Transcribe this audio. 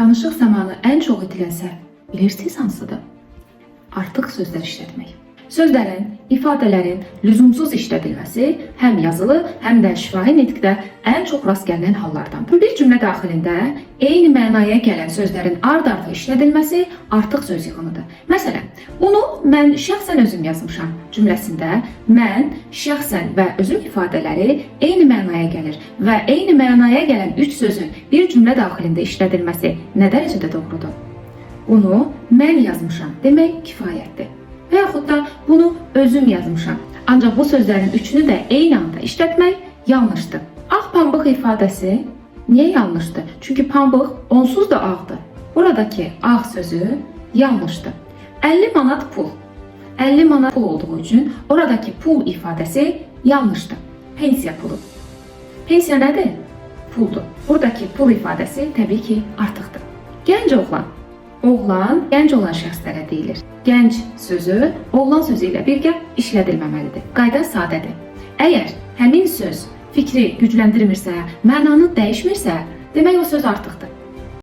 Danışıq zamanı ən çox itilən səhv bilirsiniz hansıdır? Artıq sözlər işlətmək. Sözlərin, ifadələrin lüzumsuz işlədilməsi həm yazılı, həm də şifahi nitqdə ən çox rast gəlinən hallardandır. Bir cümlə daxilində eyni mənaya gələn sözlərin ard-arda işlədilməsi artıq söz yığınıdır. Məsələn, bunu mən şəxsən özüm yazmışam cümləsində mən, şəxsən və özüm ifadələri eyni mənaya gəlir və eyni mənaya gələn üç sözün bir cümlə daxilində işlədilməsi nə dərəcədə doğrudur? Bunu mən yazmışam demək kifayətdir. Və yaxud da bunu özüm yazmışam. Ancaq bu sözlərin üçünü də eyni anda işlətmək yanlışdır. Ağ pambıq ifadəsi niyə yanlışdır? Çünki pambıq onsuz da ağdır. Buradakı ağ sözü yanlışdır. 50 manat pul. 50 manat pul olduğu üçün oradakı pul ifadəsi yanlışdır. Pensiya pulu. Pensiya nədir? Puldur. Buradakı pul ifadəsi təbii ki artıqdır. Gənc oğlan. Oğlan gənc olan şəxslərə deyilir. Gənc sözü oğlan sözü ilə birgə işlədilməməlidir. Qayda sadədir. Əgər həmin söz fikri gücləndirmirsə, mənanı dəyişmirsə, demək o söz artıqdır.